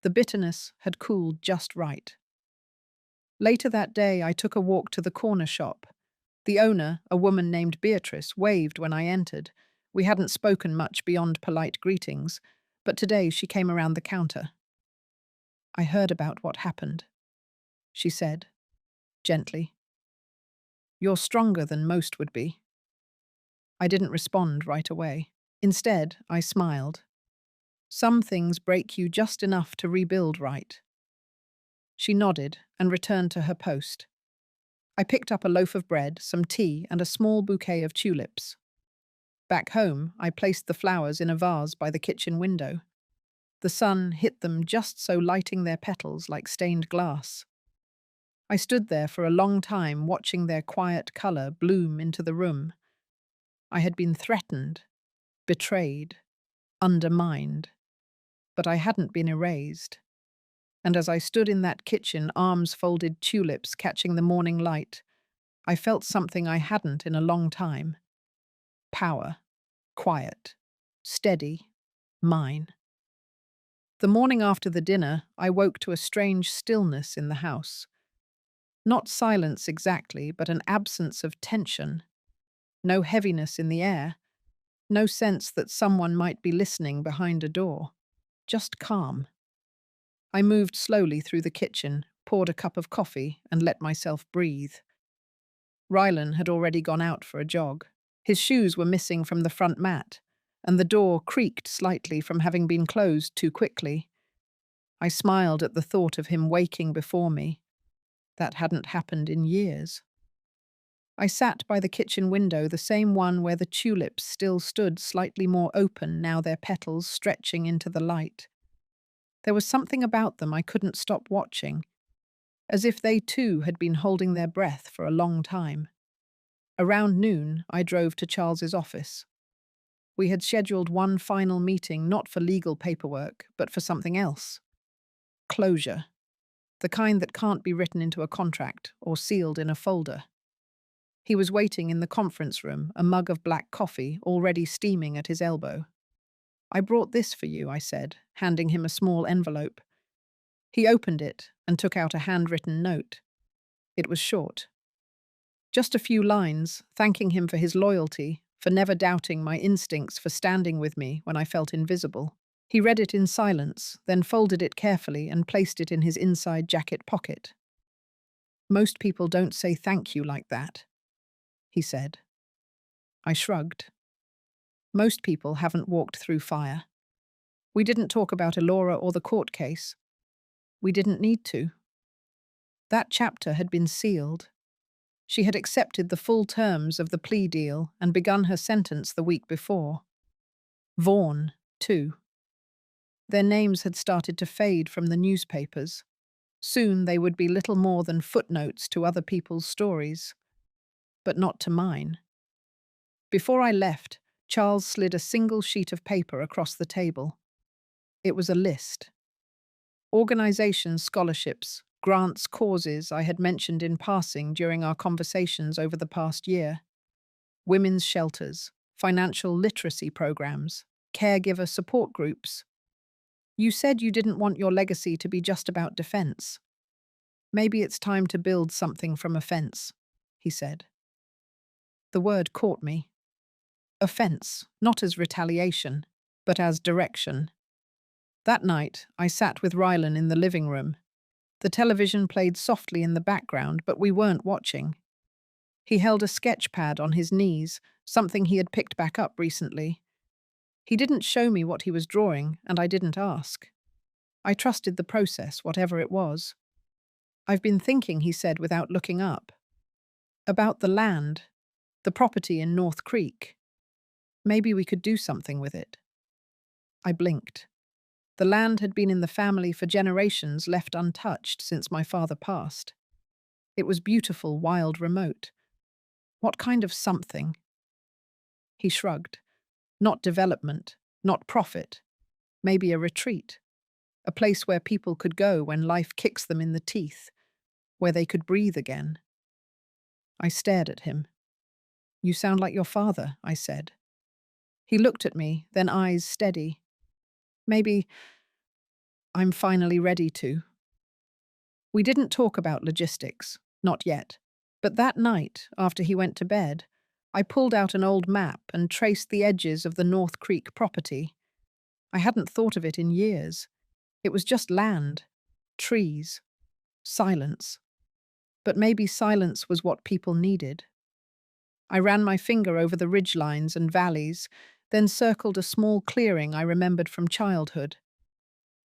The bitterness had cooled just right. Later that day, I took a walk to the corner shop. The owner, a woman named Beatrice, waved when I entered. We hadn't spoken much beyond polite greetings, but today she came around the counter. "I heard about what happened," she said, gently. "You're stronger than most would be." I didn't respond right away. Instead, I smiled. Some things break you just enough to rebuild right. She nodded and returned to her post. I picked up a loaf of bread, some tea, and a small bouquet of tulips. Back home, I placed the flowers in a vase by the kitchen window. The sun hit them just so, lighting their petals like stained glass. I stood there for a long time, watching their quiet color bloom into the room. I had been threatened, betrayed, undermined, but I hadn't been erased. And as I stood in that kitchen, arms folded, tulips catching the morning light, I felt something I hadn't in a long time. Power. Quiet. Steady. Mine. The morning after the dinner, I woke to a strange stillness in the house. Not silence exactly, but an absence of tension. No heaviness in the air. No sense that someone might be listening behind a door. Just calm. I moved slowly through the kitchen, poured a cup of coffee, and let myself breathe. Rylan had already gone out for a jog. His shoes were missing from the front mat, and the door creaked slightly from having been closed too quickly. I smiled at the thought of him waking before me. That hadn't happened in years. I sat by the kitchen window, the same one where the tulips still stood slightly more open, now their petals stretching into the light. There was something about them I couldn't stop watching, as if they too had been holding their breath for a long time. Around noon, I drove to Charles's office. We had scheduled one final meeting not for legal paperwork, but for something else. Closure. The kind that can't be written into a contract or sealed in a folder. He was waiting in the conference room, a mug of black coffee already steaming at his elbow. "I brought this for you," I said, handing him a small envelope. He opened it and took out a handwritten note. It was short. Just a few lines, thanking him for his loyalty, for never doubting my instincts, for standing with me when I felt invisible. He read it in silence, then folded it carefully and placed it in his inside jacket pocket. "Most people don't say thank you like that," he said. I shrugged. Most people haven't walked through fire. We didn't talk about Elora or the court case. We didn't need to. That chapter had been sealed. She had accepted the full terms of the plea deal and begun her sentence the week before. Vaughan, too. Their names had started to fade from the newspapers. Soon they would be little more than footnotes to other people's stories. But not to mine. Before I left, Charles slid a single sheet of paper across the table. It was a list. Organizations, scholarships, grants, causes I had mentioned in passing during our conversations over the past year. Women's shelters, financial literacy programs, caregiver support groups. "You said you didn't want your legacy to be just about defense. Maybe it's time to build something from offense," he said. The word caught me. Offense, not as retaliation, but as direction. That night, I sat with Rylan in the living room. The television played softly in the background, but we weren't watching. He held a sketch pad on his knees, something he had picked back up recently. He didn't show me what he was drawing, and I didn't ask. I trusted the process, whatever it was. "I've been thinking," he said without looking up, "about the land, the property in North Creek. Maybe we could do something with it." I blinked. The land had been in the family for generations, left untouched since my father passed. It was beautiful, wild, remote. What kind of something? He shrugged. Not development, not profit. Maybe a retreat. A place where people could go when life kicks them in the teeth, where they could breathe again. I stared at him. "You sound like your father," I said. He looked at me, then eyes steady. "Maybe I'm finally ready to." We didn't talk about logistics, not yet. But that night, after he went to bed, I pulled out an old map and traced the edges of the North Creek property. I hadn't thought of it in years. It was just land, trees, silence. But maybe silence was what people needed. I ran my finger over the ridgelines and valleys, then circled a small clearing I remembered from childhood.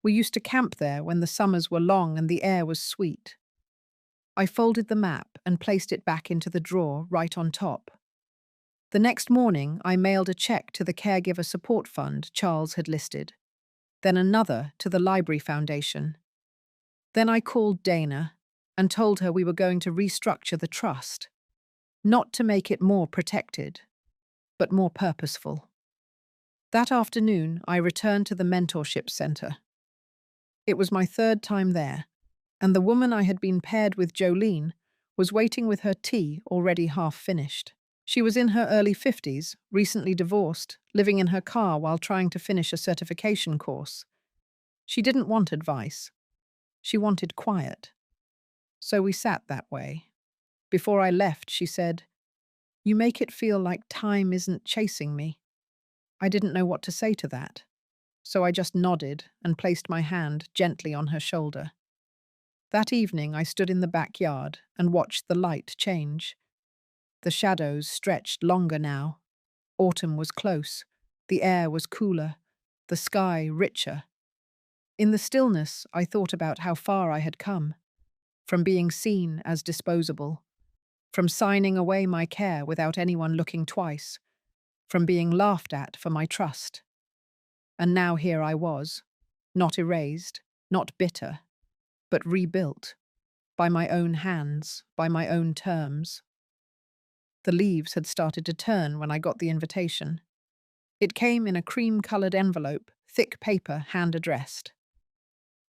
We used to camp there when the summers were long and the air was sweet. I folded the map and placed it back into the drawer right on top. The next morning, I mailed a check to the Caregiver Support Fund Charles had listed, then another to the Library Foundation. Then I called Dana and told her we were going to restructure the trust, not to make it more protected, but more purposeful. That afternoon, I returned to the Mentorship Center. It was my third time there, and the woman I had been paired with, Jolene, was waiting with her tea already half finished. She was in her early 50s, recently divorced, living in her car while trying to finish a certification course. She didn't want advice. She wanted quiet. So we sat that way. Before I left, she said, "You make it feel like time isn't chasing me." I didn't know what to say to that, so I just nodded and placed my hand gently on her shoulder. That evening, I stood in the backyard and watched the light change. The shadows stretched longer now. Autumn was close. The air was cooler. The sky richer. In the stillness, I thought about how far I had come. From being seen as disposable. From signing away my care without anyone looking twice. From being laughed at for my trust. And now here I was. Not erased, not bitter, but rebuilt. By my own hands, by my own terms. The leaves had started to turn when I got the invitation. It came in a cream-colored envelope, thick paper, hand-addressed.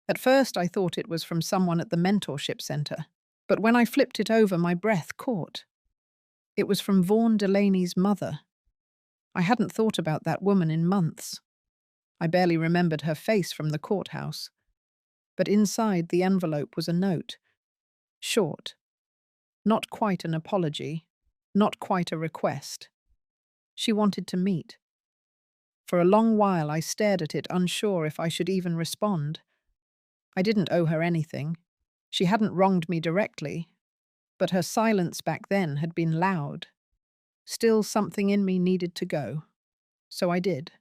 At first I thought it was from someone at the mentorship center, but when I flipped it over, my breath caught. It was from Vaughan Delaney's mother. I hadn't thought about that woman in months. I barely remembered her face from the courthouse. But inside the envelope was a note. Short. Not quite an apology. Not quite a request. She wanted to meet. For a long while I stared at it, unsure if I should even respond. I didn't owe her anything. She hadn't wronged me directly, but her silence back then had been loud. Still, something in me needed to go. So I did.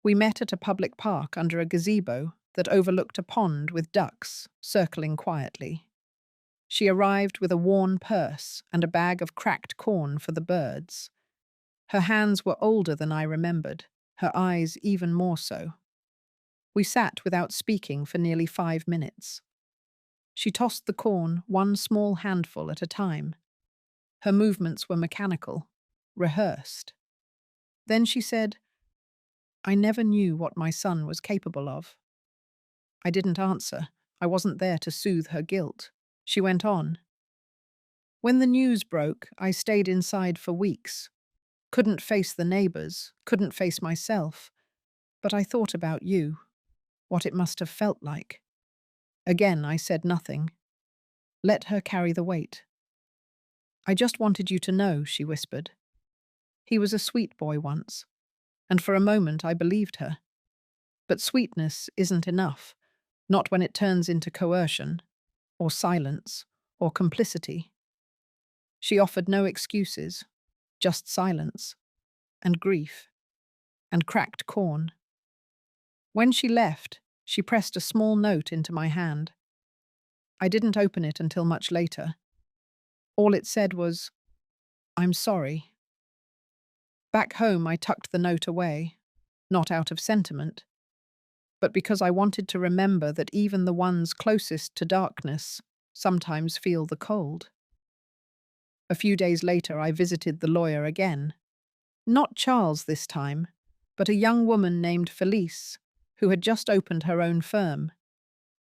We met at a public park under a gazebo that overlooked a pond with ducks circling quietly. She arrived with a worn purse and a bag of cracked corn for the birds. Her hands were older than I remembered, her eyes even more so. We sat without speaking for nearly 5 minutes. She tossed the corn one small handful at a time. Her movements were mechanical, rehearsed. Then she said, "I never knew what my son was capable of." I didn't answer. I wasn't there to soothe her guilt. She went on. "When the news broke, I stayed inside for weeks. Couldn't face the neighbors, couldn't face myself. But I thought about you, what it must have felt like." Again, I said nothing. Let her carry the weight. "I just wanted you to know," she whispered. "He was a sweet boy once." And for a moment I believed her. But sweetness isn't enough, not when it turns into coercion, or silence, or complicity. She offered no excuses, just silence, and grief, and cracked corn. When she left, she pressed a small note into my hand. I didn't open it until much later. All it said was, "I'm sorry." Back home, I tucked the note away, not out of sentiment, but because I wanted to remember that even the ones closest to darkness sometimes feel the cold. A few days later, I visited the lawyer again. Not Charles this time, but a young woman named Felice, who had just opened her own firm.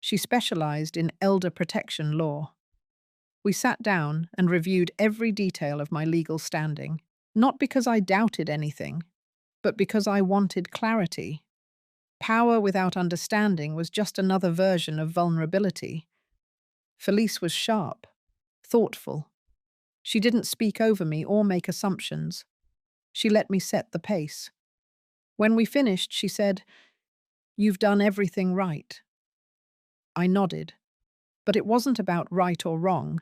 She specialized in elder protection law. We sat down and reviewed every detail of my legal standing, not because I doubted anything, but because I wanted clarity. Power without understanding was just another version of vulnerability. Felice was sharp, thoughtful. She didn't speak over me or make assumptions. She let me set the pace. When we finished, she said, "You've done everything right." I nodded. But it wasn't about right or wrong.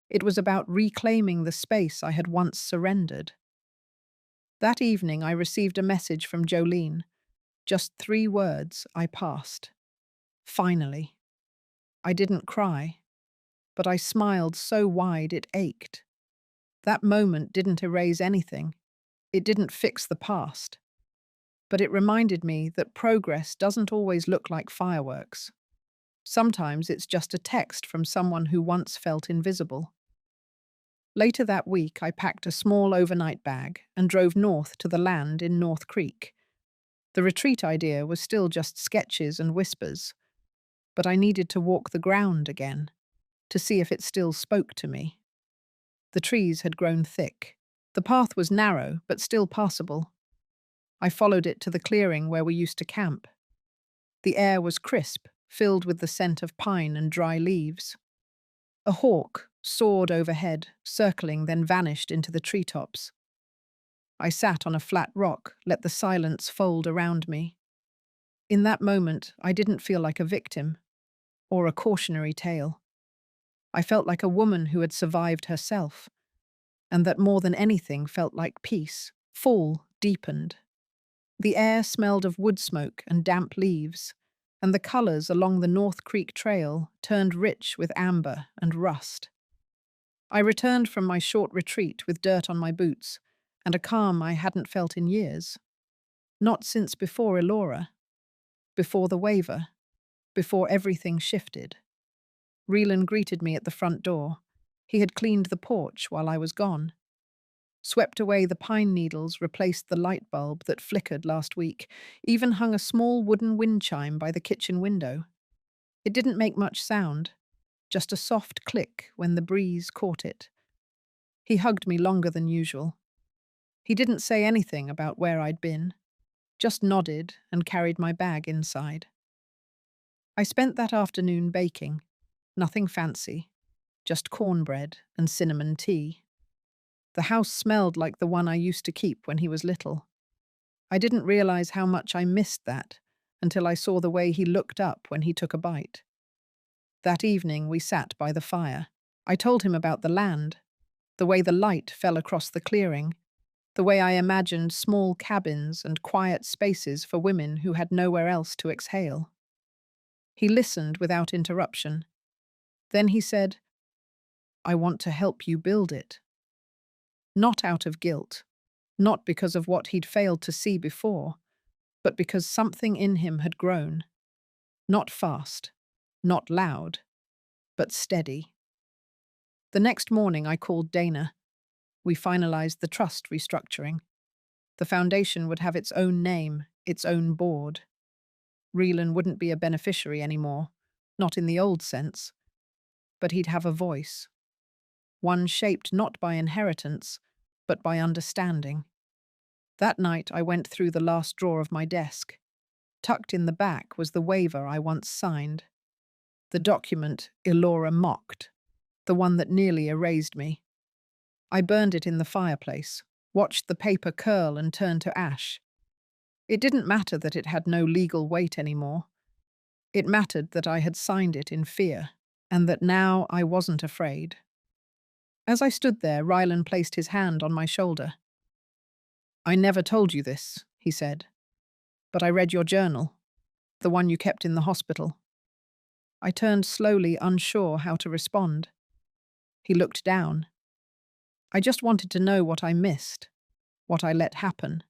It was about reclaiming the space I had once surrendered. That evening, I received a message from Jolene. Just 3 words I passed. Finally. I didn't cry, but I smiled so wide it ached. That moment didn't erase anything. It didn't fix the past. But it reminded me that progress doesn't always look like fireworks. Sometimes it's just a text from someone who once felt invisible. Later that week, I packed a small overnight bag and drove north to the land in North Creek. The retreat idea was still just sketches and whispers, but I needed to walk the ground again, to see if it still spoke to me. The trees had grown thick. The path was narrow, but still passable. I followed it to the clearing where we used to camp. The air was crisp, filled with the scent of pine and dry leaves. A hawk soared overhead, circling, then vanished into the treetops. I sat on a flat rock, let the silence fold around me. In that moment, I didn't feel like a victim, or a cautionary tale. I felt like a woman who had survived herself, and that more than anything felt like peace, full, deepened. The air smelled of wood smoke and damp leaves, and the colors along the North Creek Trail turned rich with amber and rust. I returned from my short retreat with dirt on my boots and a calm I hadn't felt in years. Not since before Elora, before the waiver, before everything shifted. Reelan greeted me at the front door. He had cleaned the porch while I was gone. swept away the pine needles, replaced the light bulb that flickered last week, even hung a small wooden wind chime by the kitchen window. It didn't make much sound, just a soft click when the breeze caught it. He hugged me longer than usual. He didn't say anything about where I'd been, just nodded and carried my bag inside. I spent that afternoon baking, nothing fancy, just cornbread and cinnamon tea. The house smelled like the one I used to keep when he was little. I didn't realize how much I missed that until I saw the way he looked up when he took a bite. That evening we sat by the fire. I told him about the land, the way the light fell across the clearing, the way I imagined small cabins and quiet spaces for women who had nowhere else to exhale. He listened without interruption. Then he said, "I want to help you build it." Not out of guilt, not because of what he'd failed to see before, but because something in him had grown. Not fast, not loud, but steady. The next morning I called Dana. We finalized the trust restructuring. The foundation would have its own name, its own board. Reelan wouldn't be a beneficiary anymore, not in the old sense, but he'd have a voice. One shaped not by inheritance, but by understanding. That night I went through the last drawer of my desk. Tucked in the back was the waiver I once signed. The document Elora mocked, the one that nearly erased me. I burned it in the fireplace, watched the paper curl and turn to ash. It didn't matter that it had no legal weight anymore. It mattered that I had signed it in fear, and that now I wasn't afraid. As I stood there, Rylan placed his hand on my shoulder. "I never told you this," he said, "but I read your journal, the one you kept in the hospital." I turned slowly, unsure how to respond. He looked down. I just wanted to know what I missed, what I let happen.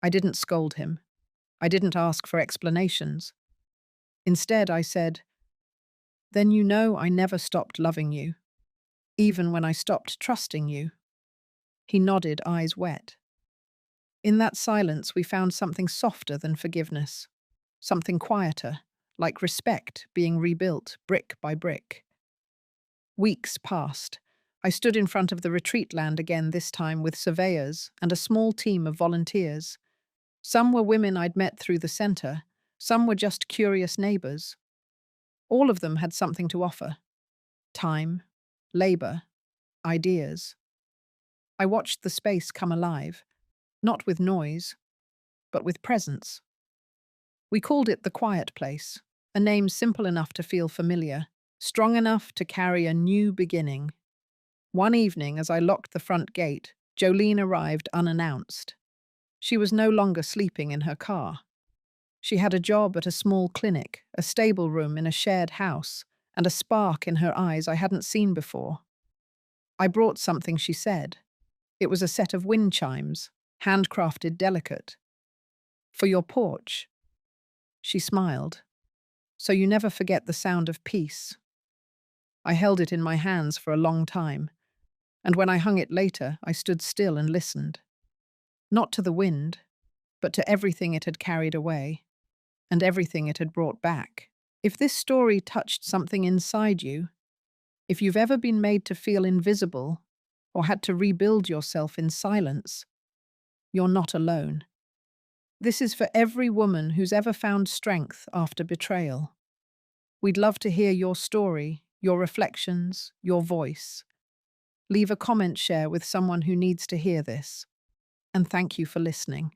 I didn't scold him. I didn't ask for explanations. Instead, I said, "Then you know I never stopped loving you, even when I stopped trusting you." He nodded, eyes wet. In that silence, we found something softer than forgiveness, something quieter, like respect being rebuilt brick by brick. Weeks passed. I stood in front of the retreat land again, this time with surveyors and a small team of volunteers. Some were women I'd met through the center, some were just curious neighbors. All of them had something to offer: time, labor, ideas. I watched the space come alive, not with noise, but with presence. We called it the Quiet Place, a name simple enough to feel familiar, strong enough to carry a new beginning. One evening, as I locked the front gate, Jolene arrived unannounced. She was no longer sleeping in her car. She had a job at a small clinic, a stable room in a shared house, and a spark in her eyes I hadn't seen before. I brought something, she said. It was a set of wind chimes, handcrafted, delicate. "For your porch." She smiled. "So you never forget the sound of peace." I held it in my hands for a long time, and when I hung it later, I stood still and listened. Not to the wind, but to everything it had carried away, and everything it had brought back. If this story touched something inside you, if you've ever been made to feel invisible or had to rebuild yourself in silence, you're not alone. This is for every woman who's ever found strength after betrayal. We'd love to hear your story, your reflections, your voice. Leave a comment, share with someone who needs to hear this. And thank you for listening.